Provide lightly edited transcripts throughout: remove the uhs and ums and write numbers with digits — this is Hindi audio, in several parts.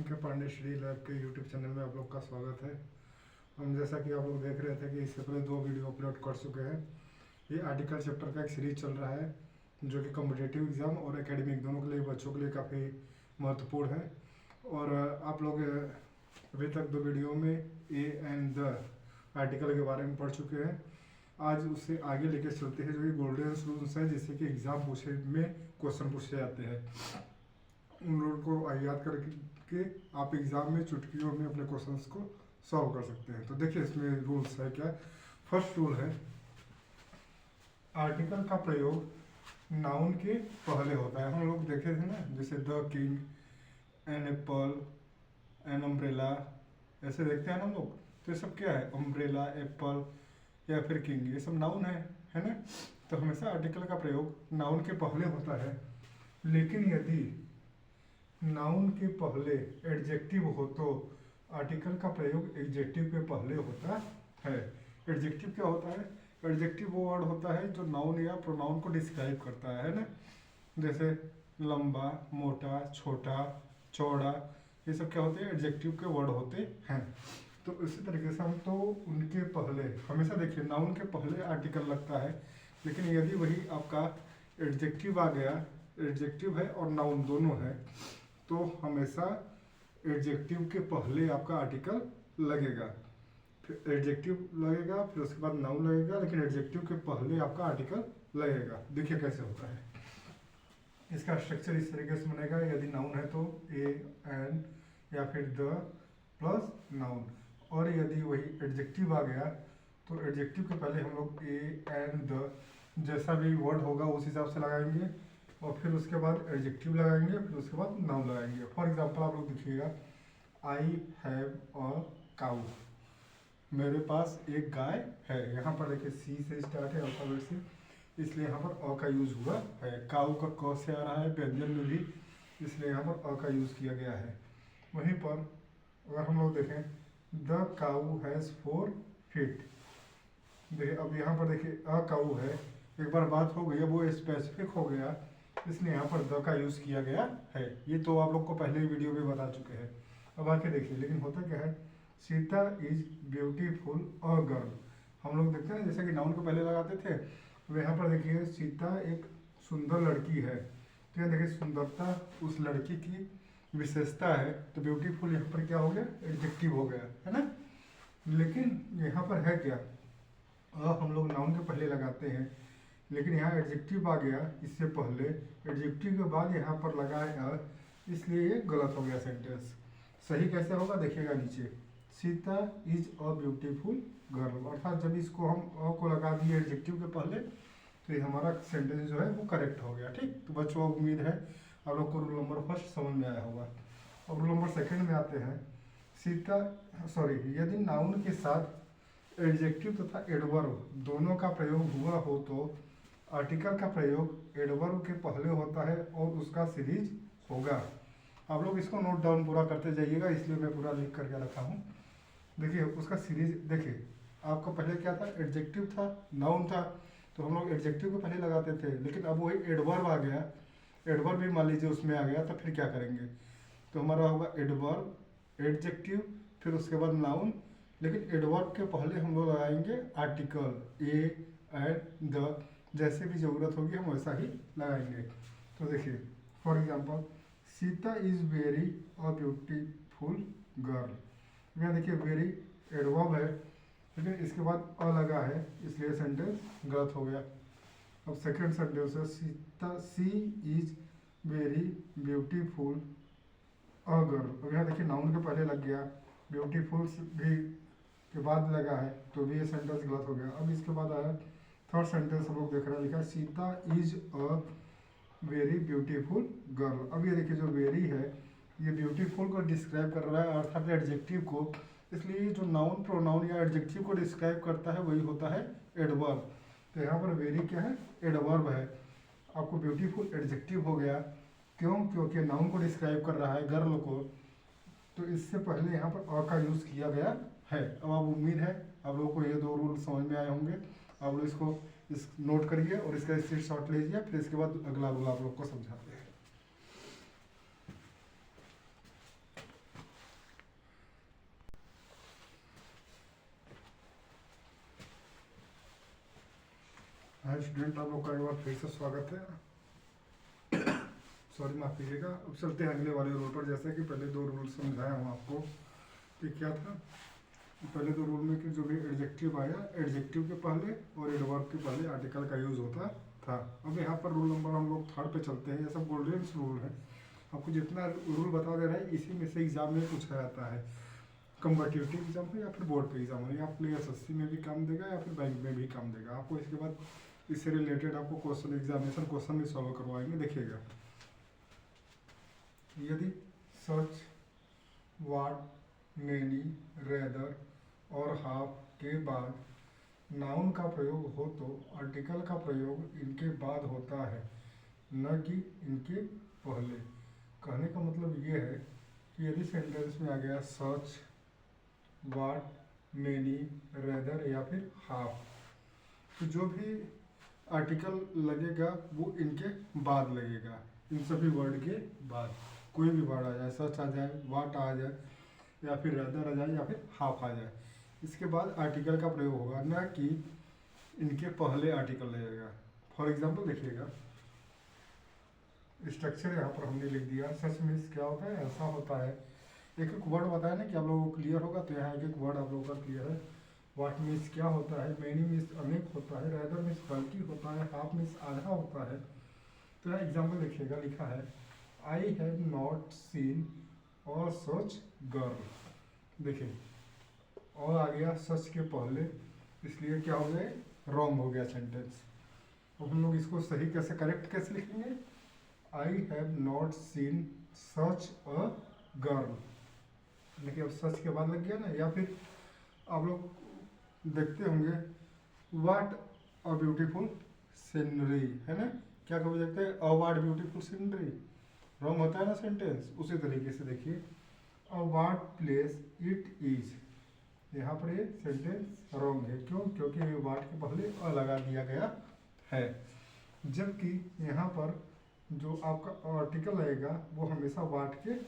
के पांडे श्री लैब के यूट्यूब चैनल में आप लोग का स्वागत है। हम जैसा कि आप लोग देख रहे थे कि इससे पहले 2 वीडियो अपलोड कर चुके हैं। ये आर्टिकल चैप्टर का एक सीरीज चल रहा है जो कि कॉम्पिटिटिव एग्ज़ाम और एकेडमिक दोनों के लिए बच्चों के लिए काफ़ी महत्वपूर्ण है। और आप लोग अभी तक 2 वीडियो में ए एंड द आर्टिकल के बारे में पढ़ चुके हैं। आज उससे आगे लेके चलते हैं जो कि गोल्डन रूल्स है, जिससे कि एग्ज़ाम पूछे में क्वेश्चन पूछे जाते हैं। उन रूल को याद करके आप एग्ज़ाम में चुटकियों में अपने क्वेश्चंस को सॉल्व कर सकते हैं। तो देखिए इसमें रूल्स है क्या। फर्स्ट रूल है आर्टिकल का प्रयोग नाउन के पहले होता है। हम लोग देखे थे ना, जैसे the king, an apple, an umbrella, ऐसे देखते हैं ना हम लोग। तो ये सब क्या है, अम्ब्रेला, एप्पल या फिर किंग, ये सब नाउन है ना। तो हमेशा आर्टिकल का प्रयोग नाउन के पहले होता है। लेकिन यदि नाउन के पहले एडजेक्टिव हो तो आर्टिकल का प्रयोग एडजेक्टिव के पहले होता है। एडजेक्टिव क्या होता है? एडजेक्टिव वो वर्ड होता है जो नाउन या प्रोनाउन को डिस्क्राइब करता है ना। जैसे लंबा, मोटा, छोटा, चौड़ा, ये सब क्या होते हैं? एडजेक्टिव के वर्ड होते हैं। तो इसी तरीके से हम तो उनके पहले हमेशा देखिए नाउन के पहले आर्टिकल लगता है। लेकिन यदि वही आपका एडजेक्टिव आ गया, एडजेक्टिव है और नाउन दोनों है, तो हमेशा एडजेक्टिव के पहले आपका आर्टिकल लगेगा। फिर एडजेक्टिव लगेगा, फिर उसके बाद नाउन लगेगा, लेकिन एडजेक्टिव के पहले आपका आर्टिकल लगेगा। देखिए कैसे होता है। इसका स्ट्रक्चर इस तरीके से बनेगा। यदि नाउन है तो ए, एन या फिर द प्लस नाउन। और यदि वही एडजेक्टिव आ गया तो एडजेक्टिव के पहले हम लोग ए, एन, द जैसा भी वर्ड होगा उस हिसाब से लगाएंगे, और फिर उसके बाद एडजेक्टिव लगाएंगे, फिर उसके बाद नाउन लगाएंगे। फॉर एग्जांपल आप लोग देखिएगा, आई हैव अ काऊ, मेरे पास एक गाय है। यहाँ पर देखिए सी से स्टार्ट है अल्फाबेट से, इसलिए यहाँ पर अ का यूज हुआ है। काऊ का क से आ रहा है व्यंजन में भी, इसलिए यहाँ पर अ का यूज किया गया है। वहीं पर अगर हम लोग देखें, द काऊ हैज़ 4 फीट। देखिए अब यहाँ पर देखिए अ काऊ है, एक बार बात हो गई, अब वो स्पेसिफिक हो गया, इसलिए यहाँ पर द का यूज़ किया गया है। ये तो आप लोग को पहले ही वीडियो में बता चुके हैं। अब आके देखिए, लेकिन होता क्या है, Sita is beautiful a girl. हम लोग देखते हैं जैसे कि नाउन को पहले लगाते थे, तो यहाँ पर देखिए सीता एक सुंदर लड़की है। तो यहाँ देखिए सुंदरता उस लड़की की विशेषता है, तो ब्यूटीफुल यहाँ पर क्या हो गया, एडजेक्टिव हो गया, है ना। लेकिन यहाँ पर है क्या, हम लोग नाउन के पहले लगाते हैं, लेकिन यहाँ एडजेक्टिव आ गया इससे पहले, एडजेक्टिव के बाद यहाँ पर लगा है, इसलिए ये गलत हो गया सेंटेंस। सही कैसे होगा देखिएगा नीचे, Sita is a beautiful girl, अर्थात जब इसको हम अ को लगा दिए एडजेक्टिव के पहले, तो ये हमारा सेंटेंस जो है वो करेक्ट हो गया। ठीक, तो बच्चों उम्मीद है आप लोग को रूल नंबर फर्स्ट समझ में आया होगा। अब रूल नंबर सेकेंड में आते हैं। यदि नाउन के साथ एडजेक्टिव तथा एडवर्ब दोनों का प्रयोग हुआ हो तो आर्टिकल का प्रयोग एडवर्ब के पहले होता है और उसका सीरीज होगा। आप लोग इसको नोट डाउन पूरा करते जाइएगा, इसलिए मैं पूरा लिख करके रखा हूँ। देखिए उसका सीरीज, देखिए आपका पहले क्या था, एडजेक्टिव था, नाउन था, तो हम लोग एडजेक्टिव को पहले लगाते थे। लेकिन अब वही एडवर्ब आ गया, एडवर्ब भी मान लीजिए उसमें आ गया, तो फिर क्या करेंगे, तो हमारा होगा एडवर्ब, एडजेक्टिव, फिर उसके बाद नाउन। लेकिन एडवर्ब के पहले हम लोग लगाएंगे आर्टिकल, ए, एंड, द, जैसे भी ज़रूरत होगी हम वैसा ही लगाएंगे। तो देखिए for example, Sita is very a beautiful girl. यहाँ देखिए वेरी एडवर्ब है, लेकिन इसके बाद अ लगा है, इसलिए सेंटेंस गलत हो गया। अब सेकंड सेंटेंस है, she is very beautiful a girl. अब यहाँ देखिए नाउन के पहले लग गया, ब्यूटीफुल भी के बाद लगा है, तो भी ये सेंटेंस गलत हो गया। अब इसके बाद आया थर्ड सेंटेंस, हम लोग देख रहे हैं, लिखा Sita is a very beautiful girl. अब ये देखिए जो वेरी है ये ब्यूटीफुल को डिस्क्राइब कर रहा है, अर्थात एडजेक्टिव को, इसलिए जो नाउन प्रोनाउन या एडजेक्टिव को डिस्क्राइब करता है वही होता है एडवर्ब। तो यहाँ पर वेरी क्या है, एडवर्ब है। आपको ब्यूटीफुल एडजेक्टिव हो गया, क्यों, क्योंकि नाउन को डिस्क्राइब कर रहा है, गर्ल को, तो इससे पहले यहाँ पर अ का यूज़ किया गया है। अब आप उम्मीद है आप लोगों को ये 2 रूल समझ में आए होंगे। आप लोग इसको नोट करिए और इसका स्क्रीनशॉट लीजिए, फिर इसके बाद अगला रूल आप लोग को समझाते हैं। स्टूडेंट, आप लोग का एक बार फिर से स्वागत है। सॉरी, माफ कीजिएगा। अब चलते हैं अगले वाले रूल पर। जैसा कि पहले दो रूल समझाया हूँ आपको कि क्या था। पहले दो रूल में कि जो भी एडजेक्टिव आया, एडजेक्टिव के पहले और एडवर्ब के पहले आर्टिकल का यूज होता था। अब यहाँ पर रूल नंबर हम लोग 3 पे चलते हैं। ये सब गोल्डन रूल है। आपको जितना रूल बता दे रहा है इसी में से एग्जाम में पूछा जाता है। कम्पिटिटिव एग्जाम हो या फिर बोर्ड पे एग्जाम हो, या आपके लिए एसएससी में भी काम देगा या फिर बैंक में भी काम देगा। आपको इसके बाद इससे रिलेटेड आपको क्वेश्चन, एग्जामिनेशन क्वेश्चन भी सॉल्व करवाएंगे। देखिएगा, यदि सच, व्हाट, मेनी, रेदर और हाफ के बाद नाउन का प्रयोग हो तो आर्टिकल का प्रयोग इनके बाद होता है, न कि इनके पहले। कहने का मतलब ये है कि यदि सेंटेंस में आ गया सच, व्हाट, मेनी, रेदर या फिर हाफ, तो जो भी आर्टिकल लगेगा वो इनके बाद लगेगा। इन सभी वर्ड के बाद कोई भी वर्ड आ जाए, सच आ जाए, व्हाट आ जाए या फिर रेदर आ जाए या फिर हाफ आ जाए, इसके बाद आर्टिकल का प्रयोग होगा, ना कि इनके पहले आर्टिकल लगेगा। फॉर एग्जाम्पल देखिएगा, स्ट्रक्चर यहाँ पर हमने लिख दिया। सच मीन्स क्या होता है, ऐसा होता है। एक एक वर्ड बताया ना कि आप लोगों को क्लियर होगा, तो यहाँ एक एक वर्ड आप लोगों का क्लियर है। व्हाट मीन्स क्या होता है, मेनी मीन्स अनेक होता है, रेदर मीन्स बल्कि होता है, हाफ मीन्स आधा होता है। तो यहाँ एग्जाम्पल देखिएगा, लिखा है आई हैव नॉट सीन और सच गर्ल। देखिए, और आ गया सच के पहले, इसलिए क्या हो गया, रॉन्ग हो गया सेंटेंस। अब हम लोग इसको सही कैसे, करेक्ट कैसे लिखेंगे, I have not seen such a girl. देखिए, अब सच के बाद लग गया ना। या फिर आप लोग देखते होंगे व्हाट अ ब्यूटीफुल सीनरी, है ना। क्या कभी देखते हैं, a what beautiful scenery, wrong होता है ना सेंटेंस। उसी तरीके से देखिए, a what place it is, यहाँ पर ये सेंटेंस रॉन्ग है। क्यों? क्योंकि ये व्हाट के पहले अ लगा दिया गया है, जबकि यहाँ पर जो आपका आर्टिकल रहेगा वो हमेशा व्हाट के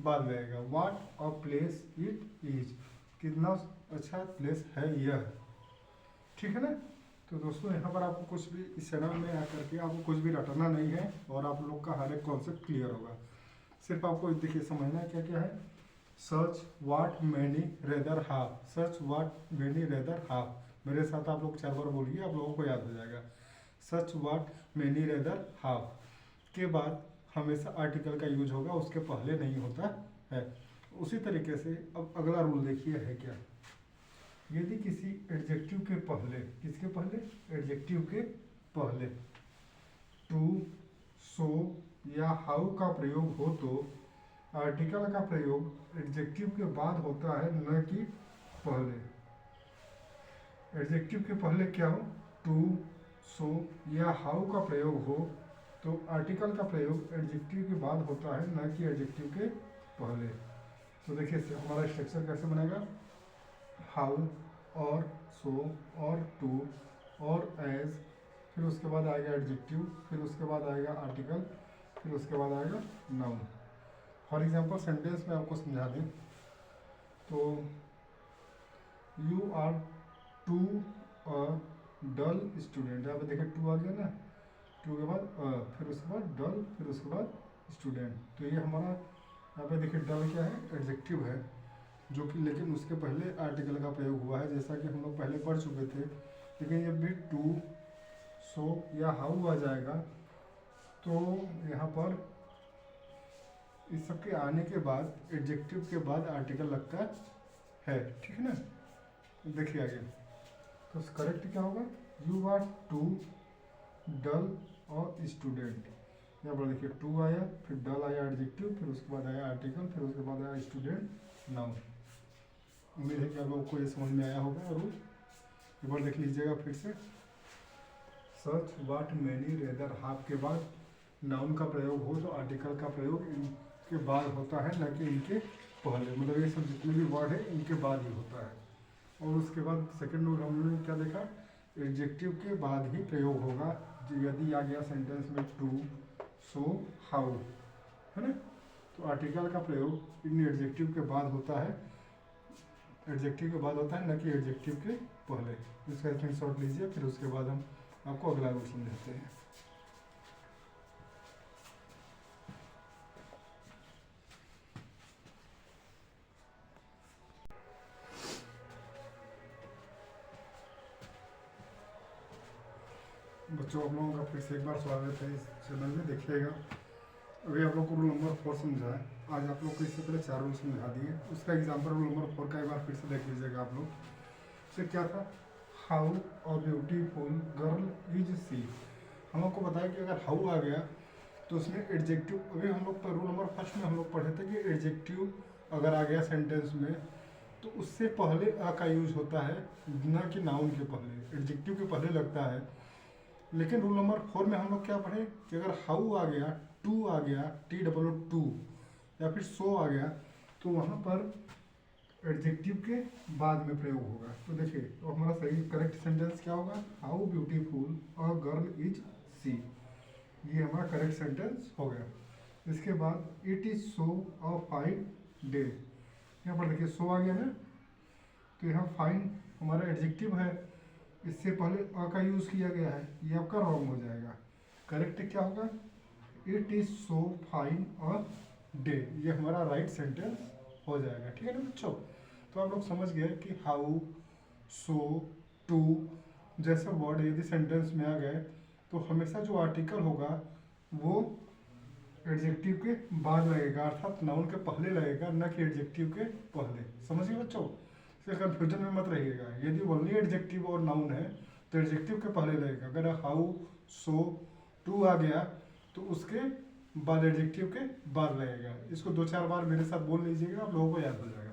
बाद रहेगा। What a place it is, कितना अच्छा प्लेस है यह, ठीक है ना। तो दोस्तों, यहाँ पर आपको कुछ भी इस चैनल में आकर के आपको कुछ भी रटना नहीं है और आप लोग का हर एक कॉन्सेप्ट क्लियर होगा। सिर्फ आपको देखिए समझना क्या क्या है। Such, what, many, rather, half. Such, what, many, rather, half. मेरे साथ आप लोग 4 बार बोलिए, आप लोगों को याद हो जाएगा। सच, व्हाट, मेनी, रेदर, हाफ के बाद हमेशा आर्टिकल का यूज होगा, उसके पहले नहीं होता है। उसी तरीके से अब अगला रूल देखिए है क्या। यदि किसी एडजेक्टिव के पहले, किसके पहले, एडजेक्टिव के पहले टू, सो या हाउ का प्रयोग हो तो आर्टिकल का प्रयोग एडजेक्टिव के बाद होता है, न कि पहले। एडजेक्टिव के पहले क्या हो, टू, सो या हाउ का प्रयोग हो तो आर्टिकल का प्रयोग एडजेक्टिव के बाद होता है, न कि एडजेक्टिव के पहले। तो देखिए हमारा स्ट्रक्चर कैसे बनेगा, हाउ और सो और टू और एज, फिर उसके बाद आएगा एडजेक्टिव, फिर उसके बाद आएगा आर्टिकल, फिर उसके बाद आएगा नाउन। फॉर एग्जांपल सेंटेंस में आपको समझा दें तो you are too a dull student. यहाँ पे देखिए टू आ गया ना, टू के बाद फिर उसके बाद डल, फिर उसके बाद स्टूडेंट। तो ये हमारा यहाँ पे देखिए डल क्या है, एडजेक्टिव है, जो कि लेकिन उसके पहले आर्टिकल का प्रयोग हुआ है, जैसा कि हम लोग पहले पढ़ चुके थे। लेकिन जब भी टू, सो या हाउ आ जाएगा तो यहाँ पर इस सब के आने के बाद एडजेक्टिव के बाद आर्टिकल लगता है, ठीक है ना। देखिए आगे, तो करेक्ट क्या होगा, यू आर टू डल और स्टूडेंट। यहाँ पर देखिए टू आया, फिर डल आया एडजेक्टिव, फिर उसके बाद आया आर्टिकल, फिर उसके बाद आया स्टूडेंट, नाउन। उम्मीद है कि आप लोगों को ये समझ में आया होगा। और एक बार देख लीजिएगा फिर से, सच, व्हाट, मेनी, रेदर, हाफ के बाद नाउन का प्रयोग हो तो आर्टिकल का प्रयोग इनके बाद होता है, न कि इनके पहले। मतलब ये सब जितने भी वर्ड है इनके बाद ही होता है। और उसके बाद सेकेंड रूल हमने क्या देखा, एडजेक्टिव के बाद ही प्रयोग होगा यदि आ गया सेंटेंस में टू, सो, हाउ, है ना। तो आर्टिकल का प्रयोग इन एडजेक्टिव के बाद होता है, एडजेक्टिव के बाद होता है, न कि एडजेक्टिव के पहले। इसका स्क्रीनशॉट लीजिए, फिर उसके बाद हम आपको अगला रूल समझाते हैं। बच्चों आप लोगों का फिर से एक बार स्वागत है इस चैनल में। देखिएगा अभी आप लोग को रूल नंबर 4 समझा है। आज आप लोग को इससे पहले 4 रूल समझा दिए, उसका एग्जाम्पल रूल नंबर 4 का एक बार फिर से देख लीजिएगा आप लोग। उससे क्या था, how a beautiful girl is she. हम लोग को बताया कि अगर हाउ आ गया तो उसमें एडजेक्टिव, अभी हम लोग रूल नंबर 1 में हम लोग पढ़े थे कि एडजेक्टिव अगर आ गया सेंटेंस में तो उससे पहले अ का यूज होता है, ना कि नाउन के पहले। एडजेक्टिव के पहले लगता है। लेकिन रूल नंबर 4 में हम लोग क्या पढ़े कि अगर हाउ आ गया, टू आ गया, TOO या फिर सो आ गया तो वहाँ पर एडजेक्टिव के बाद में प्रयोग होगा। तो देखिए तो हमारा सही करेक्ट सेंटेंस क्या होगा, how beautiful a girl is she. ये हमारा करेक्ट सेंटेंस हो गया। इसके बाद it is so a fine day. यहाँ पर देखिए सो आ गया ना, तो यहाँ फाइन हमारा एडजेक्टिव है, इससे पहले अ का यूज किया गया है, ये आपका रॉन्ग हो जाएगा। करेक्ट क्या होगा, it is so fine a day. ये हमारा राइट सेंटेंस हो जाएगा। ठीक है ना बच्चों। तो आप लोग समझ गए कि हाउ, सो, टू जैसे वर्ड यदि सेंटेंस में आ गए तो हमेशा जो आर्टिकल होगा वो एडजेक्टिव के बाद लगेगा, अर्थात नाउन के पहले लगेगा, न कि एडजेक्टिव के पहले। समझ गए बच्चों। इससे कंफ्यूजन में मत रहिएगा। यदि ओनली एडजेक्टिव और नाउन है तो एडजेक्टिव के पहले लगेगा। अगर हाउ, सो, टू आ गया तो उसके बाद एडजेक्टिव के बाद लगेगा। इसको 2-4 बार मेरे साथ बोल लीजिएगा, आप लोगों को याद हो जाएगा।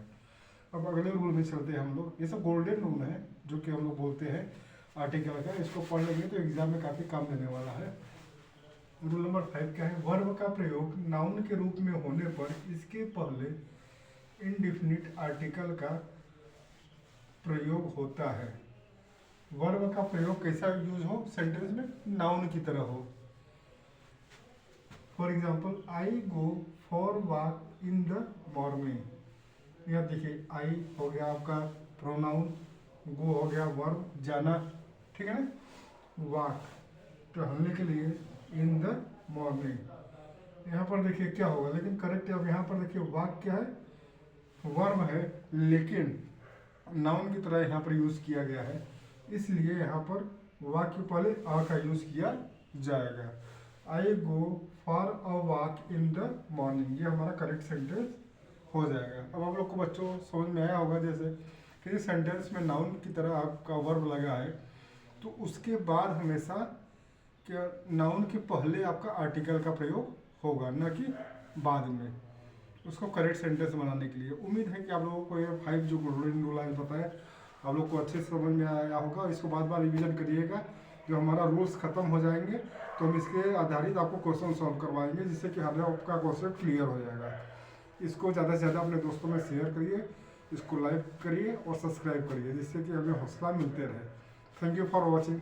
अब अगले रूल में चलते हैं हम लोग। ये सब गोल्डन रूल है जो कि हम लोग बोलते हैं आर्टिकल का। इसको पढ़ लेंगे तो एग्जाम में काफ़ी काम देने वाला है। रूल नंबर 5 क्या है, वर्ब का प्रयोग नाउन के रूप में होने पर इसके पहले इनडिफिनिट आर्टिकल का प्रयोग होता है। वर्ब का प्रयोग कैसा यूज हो सेंटेंस में, नाउन की तरह हो। For example I go for walk in the morning. यहाँ देखिए आई हो गया आपका प्रोनाउन, गो हो गया वर्ब जाना, ठीक है ना, वॉक टहलने के लिए, इन द मॉर्निंग। यहाँ पर देखिए क्या होगा, लेकिन करेक्ट है। अब यहाँ पर देखिए वॉक क्या है, वर्ब है, लेकिन नाउन की तरह यहाँ पर यूज किया गया है, इसलिए यहाँ पर वॉक के पहले आ का यूज किया जाएगा। I go for a walk in the morning, ये हमारा करेक्ट सेंटेंस हो जाएगा। अब आप लोग को बच्चों समझ में आया होगा जैसे कि इस सेंटेंस में नाउन की तरह आपका वर्ब लगा है तो उसके बाद हमेशा क्या नाउन के पहले आपका आर्टिकल का प्रयोग होगा, न कि बाद में, उसको करेक्ट सेंटेंस बनाने के लिए। उम्मीद है कि आप लोगों को ये 5 जो गोल्डन रूल आज बताया आप लोग को अच्छे से समझ में आया होगा। इसको बार बार रिवीजन करिएगा। जो हमारा रूल्स खत्म हो जाएंगे तो हम इसके आधारित आपको क्वेश्चन सॉल्व करवाएंगे, जिससे कि हर आपका क्वेश्चन क्लियर हो जाएगा। इसको ज़्यादा से ज़्यादा अपने दोस्तों में शेयर करिए, इसको लाइक करिए और सब्सक्राइब करिए, जिससे कि हमें हौसला मिलते रहे। Thank you for watching.